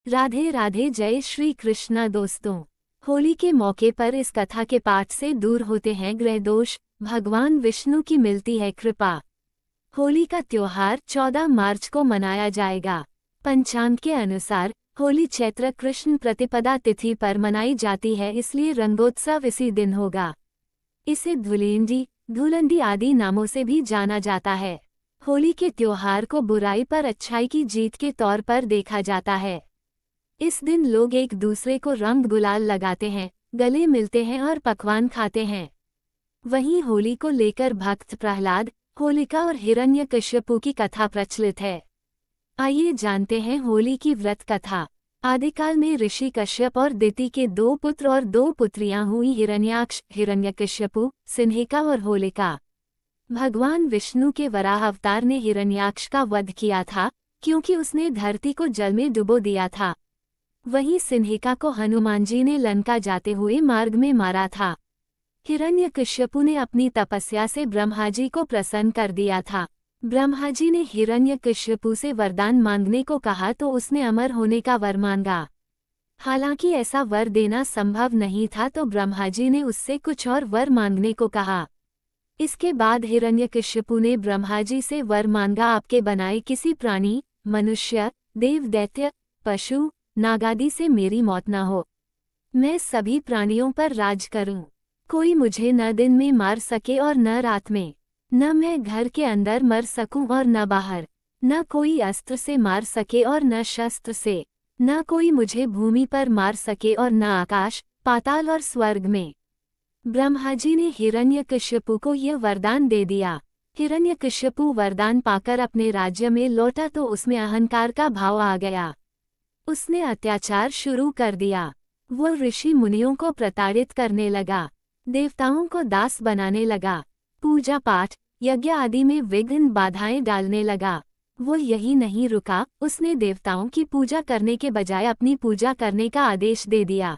राधे राधे, जय श्री कृष्णा। दोस्तों, होली के मौके पर इस कथा के पाठ से दूर होते हैं ग्रह दोष, भगवान विष्णु की मिलती है कृपा। होली का त्योहार 14 मार्च को मनाया जाएगा। पंचांग के अनुसार होली चैत्र कृष्ण प्रतिपदा तिथि पर मनाई जाती है, इसलिए रंगोत्सव इसी दिन होगा। इसे धुलेंडी, धुलंडी आदि नामों से भी जाना जाता है। होली के त्योहार को बुराई पर अच्छाई की जीत के तौर पर देखा जाता है। इस दिन लोग एक दूसरे को रंग गुलाल लगाते हैं, गले मिलते हैं और पकवान खाते हैं। वहीं होली को लेकर भक्त प्रहलाद, होलिका और हिरण्यकश्यपु की कथा प्रचलित है। आइए जानते हैं होली की व्रत कथा। आदिकाल में ऋषि कश्यप और दिति के 2 पुत्र और 2 पुत्रियां हुई, हिरण्याक्ष, हिरण्यकश्यपु, सिन्हिका और होलिका। भगवान विष्णु के वराह अवतार ने हिरण्याक्ष का वध किया था, क्योंकि उसने धरती को जल में डुबो दिया था। वहीं सिन्हिका को हनुमान जी ने लंका जाते हुए मार्ग में मारा था। हिरण्यकश्यपु ने अपनी तपस्या से ब्रह्मा जी को प्रसन्न कर दिया था। ब्रह्मा जी ने हिरण्यकश्यपु से वरदान मांगने को कहा तो उसने अमर होने का वर मांगा। हालांकि ऐसा वर देना संभव नहीं था, तो ब्रह्मा जी ने उससे कुछ और वर मांगने को कहा। इसके बाद हिरण्यकश्यपु ने ब्रह्मा जी से वर मांगा, आपके बनाए किसी प्राणी, मनुष्य, देव, दैत्य, पशु, नागादि से मेरी मौत न हो। मैं सभी प्राणियों पर राज करूं। कोई मुझे न दिन में मार सके और न रात में। न मैं घर के अंदर मर सकूं और न बाहर। न कोई अस्त्र से मार सके और न शस्त्र से। न कोई मुझे भूमि पर मार सके और न आकाश, पाताल और स्वर्ग में। ब्रह्मा जी ने हिरण्यकश्यपु को यह वरदान दे दिया। हिरण्यकश्यपु वरदान पाकर अपने राज्य में लौटा तो उसमें अहंकार का भाव आ गया। उसने अत्याचार शुरू कर दिया। वो ऋषि मुनियों को प्रताड़ित करने लगा, देवताओं को दास बनाने लगा, पूजा पाठ, यज्ञ आदि में विघ्न बाधाएं डालने लगा। वो यही नहीं रुका, उसने देवताओं की पूजा करने के बजाय अपनी पूजा करने का आदेश दे दिया।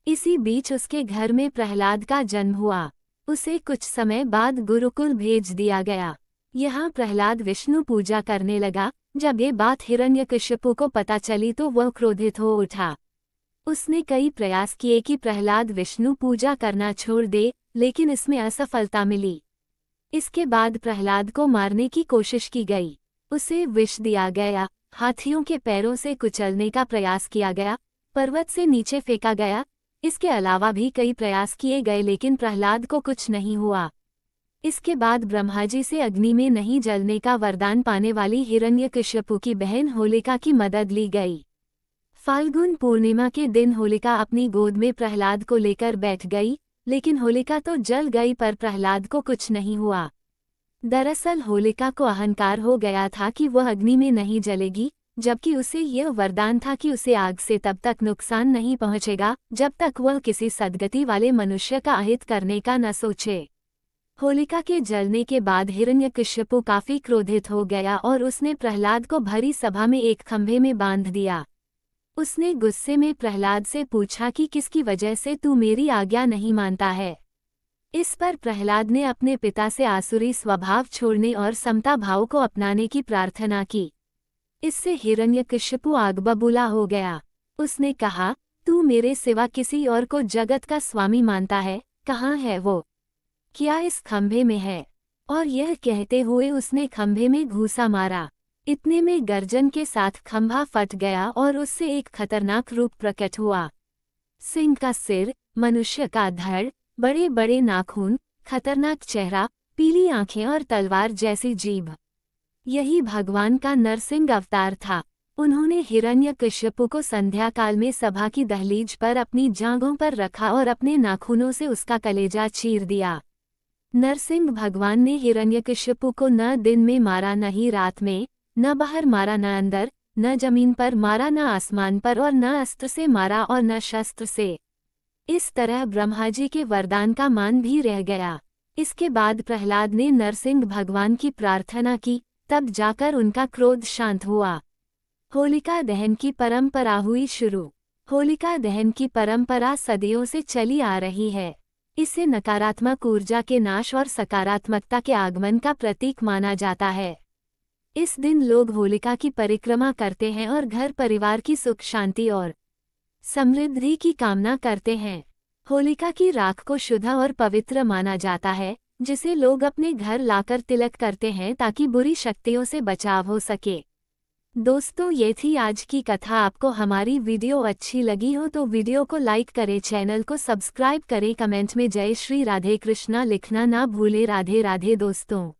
इसी बीच उसके घर में प्रहलाद का जन्म हुआ। उसे कुछ समय बाद गुरुकुल भेज दिया गया। यहाँ प्रहलाद विष्णु पूजा करने लगा। जब ये बात हिरण्यकश्यपु को पता चली तो वह क्रोधित हो उठा। उसने कई प्रयास किए कि प्रहलाद विष्णु पूजा करना छोड़ दे, लेकिन इसमें असफलता मिली। इसके बाद प्रहलाद को मारने की कोशिश की गई। उसे विष दिया गया, हाथियों के पैरों से कुचलने का प्रयास किया गया, पर्वत से नीचे फेंका गया। इसके अलावा भी कई प्रयास किए गए, लेकिन प्रहलाद को कुछ नहीं हुआ। इसके बाद ब्रह्मा जी से अग्नि में नहीं जलने का वरदान पाने वाली हिरण्यकश्यपु की बहन होलिका की मदद ली गई। फाल्गुन पूर्णिमा के दिन होलिका अपनी गोद में प्रहलाद को लेकर बैठ गई, लेकिन होलिका तो जल गई पर प्रहलाद को कुछ नहीं हुआ। दरअसल होलिका को अहंकार हो गया था कि वह अग्नि में नहीं जलेगी, जबकि उसे यह वरदान था कि उसे आग से तब तक नुकसान नहीं पहुंचेगा जब तक वह किसी सद्गति वाले मनुष्य का अहित करने का न सोचे। होलिका के जलने के बाद हिरण्यकश्यपु काफी क्रोधित हो गया और उसने प्रहलाद को भरी सभा में एक खंभे में बांध दिया। उसने गुस्से में प्रहलाद से पूछा कि किसकी वजह से तू मेरी आज्ञा नहीं मानता है। इस पर प्रहलाद ने अपने पिता से आसुरी स्वभाव छोड़ने और समता भाव को अपनाने की प्रार्थना की। इससे हिरण्यकश्यपु आग बबूला हो गया। उसने कहा, तू मेरे सिवा किसी और को जगत का स्वामी मानता है, कहाँ है वो? क्या इस खंभे में है? और यह कहते हुए उसने खंभे में घूंसा मारा। इतने में गर्जन के साथ खंभा फट गया और उससे एक खतरनाक रूप प्रकट हुआ। सिंह का सिर, मनुष्य का धड़, बड़े बड़े नाखून, खतरनाक चेहरा, पीली आंखें और तलवार जैसी जीभ। यही भगवान का नरसिंह अवतार था। उन्होंने हिरण्यकश्यपु को संध्या काल में सभा की दहलीज पर अपनी जांघों पर रखा और अपने नाखूनों से उसका कलेजा चीर दिया। नरसिंह भगवान ने हिरण्यकश्यपु को न दिन में मारा, न ही रात में, न बाहर मारा, न अंदर, न जमीन पर मारा, न आसमान पर, और न अस्त्र से मारा और न शस्त्र से। इस तरह ब्रह्मा जी के वरदान का मान भी रह गया। इसके बाद प्रहलाद ने नरसिंह भगवान की प्रार्थना की, तब जाकर उनका क्रोध शांत हुआ। होलिका दहन की परंपरा हुई शुरू। होलिका दहन की परंपरा सदियों से चली आ रही है। इसे नकारात्मक ऊर्जा के नाश और सकारात्मकता के आगमन का प्रतीक माना जाता है। इस दिन लोग होलिका की परिक्रमा करते हैं और घर परिवार की सुख शांति और समृद्धि की कामना करते हैं। होलिका की राख को शुद्ध और पवित्र माना जाता है, जिसे लोग अपने घर लाकर तिलक करते हैं ताकि बुरी शक्तियों से बचाव हो सके। दोस्तों, ये थी आज की कथा। आपको हमारी वीडियो अच्छी लगी हो तो वीडियो को लाइक करें, चैनल को सब्सक्राइब करें, कमेंट में जय श्री राधे कृष्णा लिखना ना भूले। राधे राधे दोस्तों।